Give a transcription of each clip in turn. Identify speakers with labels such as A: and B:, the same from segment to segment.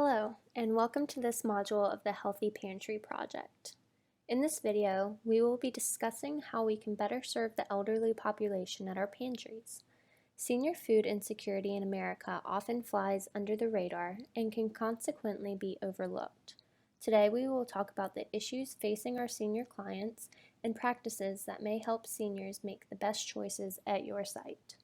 A: Hello, and welcome to this module of the Healthy Pantry Project. In this video, we will be discussing how we can better serve the elderly population at our pantries. Senior food insecurity in America often flies under the radar and can consequently be overlooked. Today, we will talk about the issues facing our senior clients and practices that may help seniors make the best choices at your site.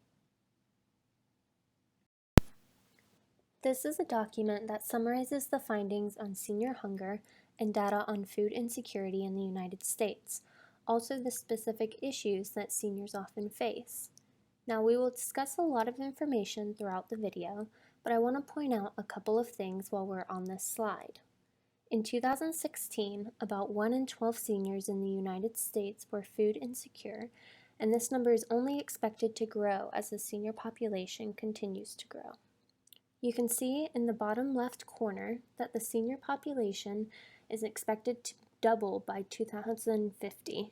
A: This is a document that summarizes the findings on senior hunger and data on food insecurity in the United States, also the specific issues that seniors often face. Now, we will discuss a lot of information throughout the video, but I want to point out a couple of things while we're on this slide. In 2016, about 1 in 12 seniors in the United States were food insecure, and this number is only expected to grow as the senior population continues to grow. You can see in the bottom left corner that the senior population is expected to double by 2050.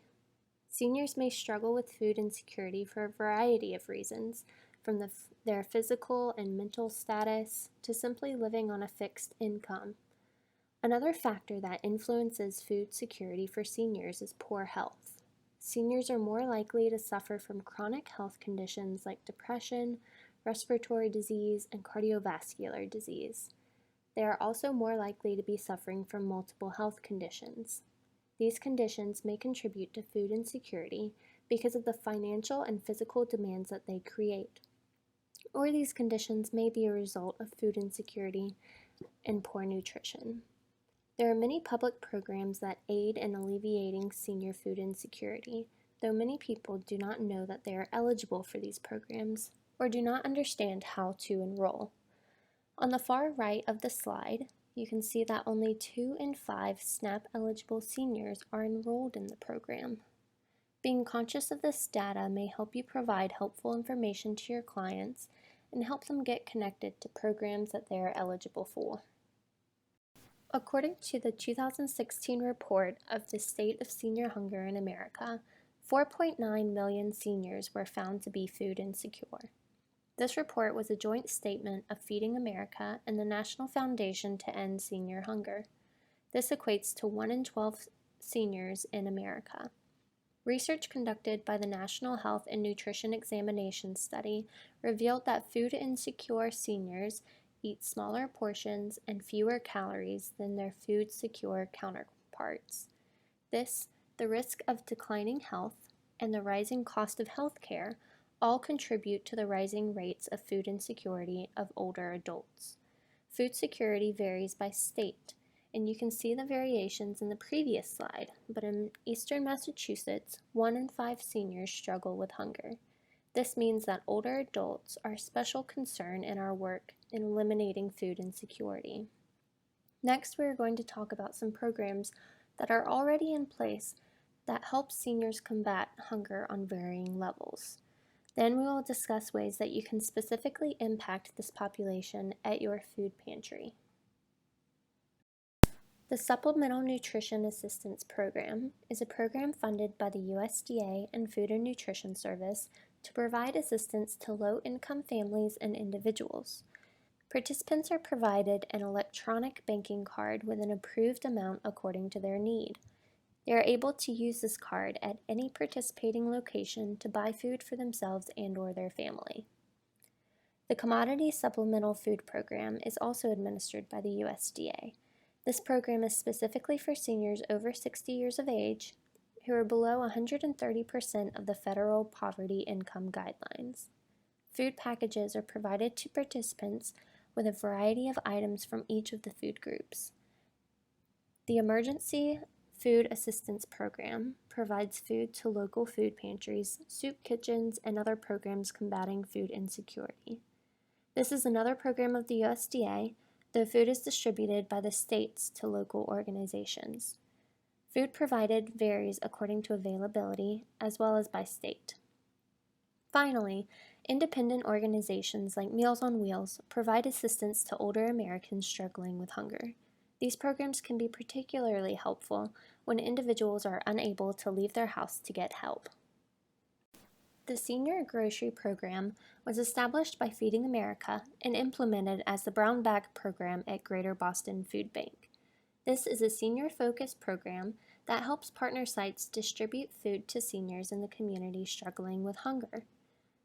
A: Seniors may struggle with food insecurity for a variety of reasons, from their physical and mental status to simply living on a fixed income. Another factor that influences food security for seniors is poor health. Seniors are more likely to suffer from chronic health conditions like depression, respiratory disease, and cardiovascular disease. They are also more likely to be suffering from multiple health conditions. These conditions may contribute to food insecurity because of the financial and physical demands that they create. Or these conditions may be a result of food insecurity and poor nutrition. There are many public programs that aid in alleviating senior food insecurity, though many people do not know that they are eligible for these programs or do not understand how to enroll. On the far right of the slide, you can see that only 2 in 5 SNAP-eligible seniors are enrolled in the program. Being conscious of this data may help you provide helpful information to your clients and help them get connected to programs that they are eligible for. According to the 2016 report of the State of Senior Hunger in America, 4.9 million seniors were found to be food insecure. This report was a joint statement of Feeding America and the National Foundation to End Senior Hunger. This equates to 1 in 12 seniors in America. Research conducted by the National Health and Nutrition Examination Study revealed that food insecure seniors eat smaller portions and fewer calories than their food secure counterparts. The risk of declining health, and the rising cost of health care all contribute to the rising rates of food insecurity of older adults. Food security varies by state, and you can see the variations in the previous slide, but in eastern Massachusetts, 1 in 5 seniors struggle with hunger. This means that older adults are a special concern in our work in eliminating food insecurity. Next, we are going to talk about some programs that are already in place that help seniors combat hunger on varying levels. Then we will discuss ways that you can specifically impact this population at your food pantry. The Supplemental Nutrition Assistance Program is a program funded by the USDA and Food and Nutrition Service to provide assistance to low-income families and individuals. Participants are provided an electronic banking card with an approved amount according to their need. They are able to use this card at any participating location to buy food for themselves and/or their family. The Commodity Supplemental Food Program is also administered by the USDA. This program is specifically for seniors over 60 years of age who are below 130% of the federal poverty income guidelines. Food packages are provided to participants with a variety of items from each of the food groups. The Emergency Food Assistance Program provides food to local food pantries, soup kitchens, and other programs combating food insecurity. This is another program of the USDA, though food is distributed by the states to local organizations. Food provided varies according to availability as well as by state. Finally, independent organizations like Meals on Wheels provide assistance to older Americans struggling with hunger. These programs can be particularly helpful when individuals are unable to leave their house to get help. The Senior Grocery Program was established by Feeding America and implemented as the Brown Bag Program at Greater Boston Food Bank. This is a senior-focused program that helps partner sites distribute food to seniors in the community struggling with hunger.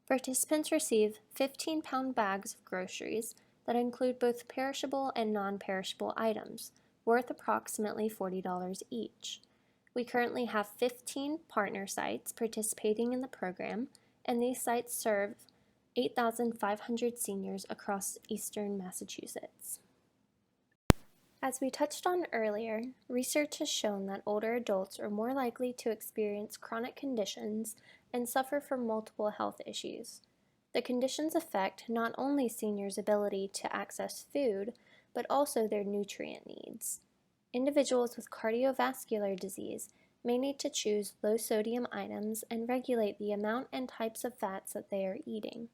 A: Participants receive 15-pound bags of groceries that include both perishable and non-perishable items, worth approximately $40 each. We currently have 15 partner sites participating in the program, and these sites serve 8,500 seniors across eastern Massachusetts. As we touched on earlier, research has shown that older adults are more likely to experience chronic conditions and suffer from multiple health issues. The conditions affect not only seniors' ability to access food, but also their nutrient needs. Individuals with cardiovascular disease may need to choose low-sodium items and regulate the amount and types of fats that they are eating.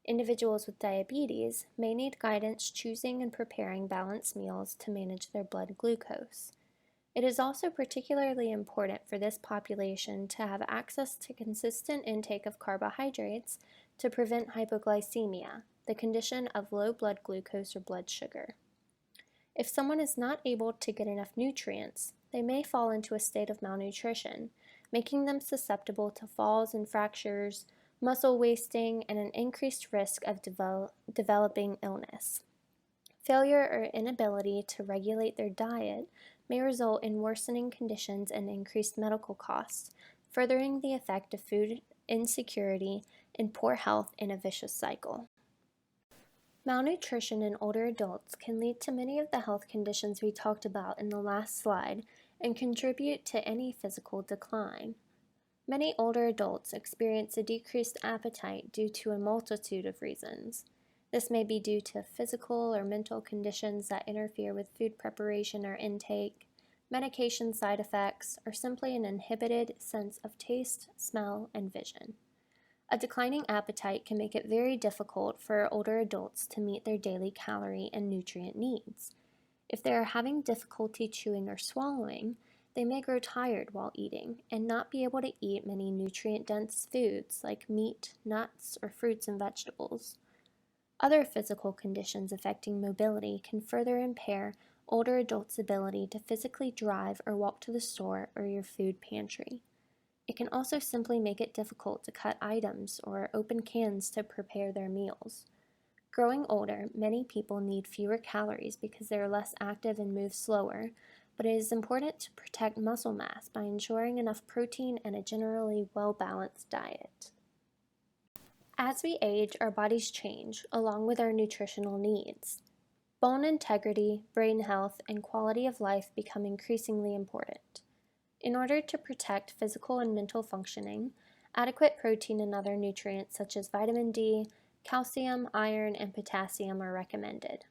A: Individuals with diabetes may need guidance choosing and preparing balanced meals to manage their blood glucose. It is also particularly important for this population to have access to consistent intake of carbohydrates to prevent hypoglycemia, the condition of low blood glucose or blood sugar. If someone is not able to get enough nutrients, they may fall into a state of malnutrition, making them susceptible to falls and fractures, muscle wasting, and an increased risk of developing illness. Failure or inability to regulate their diet may result in worsening conditions and increased medical costs, furthering the effect of food insecurity and poor health in a vicious cycle. Malnutrition in older adults can lead to many of the health conditions we talked about in the last slide and contribute to any physical decline. Many older adults experience a decreased appetite due to a multitude of reasons. This may be due to physical or mental conditions that interfere with food preparation or intake, medication side effects, or simply an inhibited sense of taste, smell, and vision. A declining appetite can make it very difficult for older adults to meet their daily calorie and nutrient needs. If they are having difficulty chewing or swallowing, they may grow tired while eating and not be able to eat many nutrient-dense foods like meat, nuts, or fruits and vegetables. Other physical conditions affecting mobility can further impair older adults' ability to physically drive or walk to the store or your food pantry. It can also simply make it difficult to cut items or open cans to prepare their meals. Growing older, many people need fewer calories because they are less active and move slower, but it is important to protect muscle mass by ensuring enough protein and a generally well-balanced diet. As we age, our bodies change, along with our nutritional needs. Bone integrity, brain health, and quality of life become increasingly important. In order to protect physical and mental functioning, adequate protein and other nutrients such as vitamin D, calcium, iron, and potassium are recommended.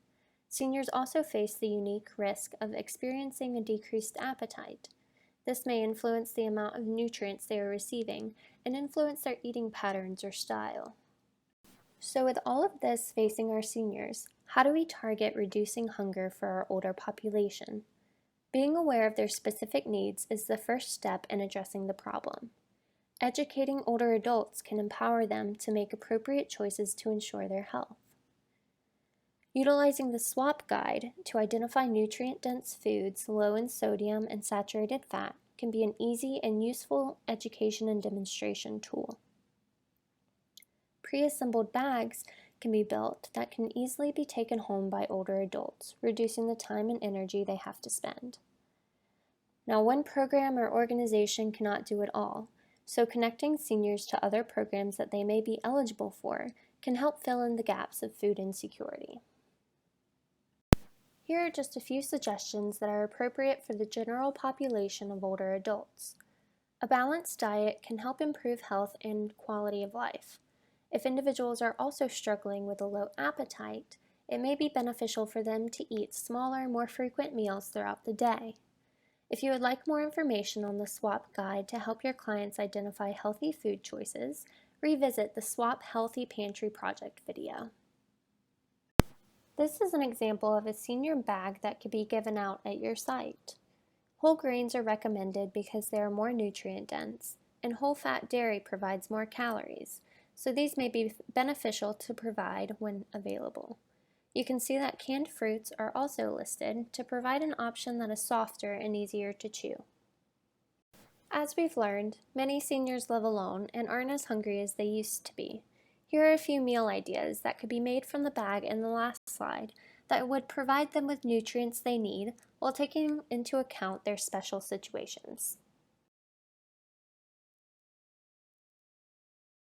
A: Seniors also face the unique risk of experiencing a decreased appetite. This may influence the amount of nutrients they are receiving and influence their eating patterns or style. So with all of this facing our seniors, how do we target reducing hunger for our older population? Being aware of their specific needs is the first step in addressing the problem. Educating older adults can empower them to make appropriate choices to ensure their health. Utilizing the SWAP guide to identify nutrient-dense foods low in sodium and saturated fat can be an easy and useful education and demonstration tool. Pre-assembled bags can be built that can easily be taken home by older adults, reducing the time and energy they have to spend. Now, one program or organization cannot do it all, so connecting seniors to other programs that they may be eligible for can help fill in the gaps of food insecurity. Here are just a few suggestions that are appropriate for the general population of older adults. A balanced diet can help improve health and quality of life. If individuals are also struggling with a low appetite, it may be beneficial for them to eat smaller, more frequent meals throughout the day. If you would like more information on the SWAP guide to help your clients identify healthy food choices, revisit the SWAP Healthy Pantry Project video. This is an example of a senior bag that could be given out at your site. Whole grains are recommended because they are more nutrient dense, and whole-fat dairy provides more calories, so these may be beneficial to provide when available. You can see that canned fruits are also listed to provide an option that is softer and easier to chew. As we've learned, many seniors live alone and aren't as hungry as they used to be. Here are a few meal ideas that could be made from the bag in the last slide that would provide them with nutrients they need while taking into account their special situations.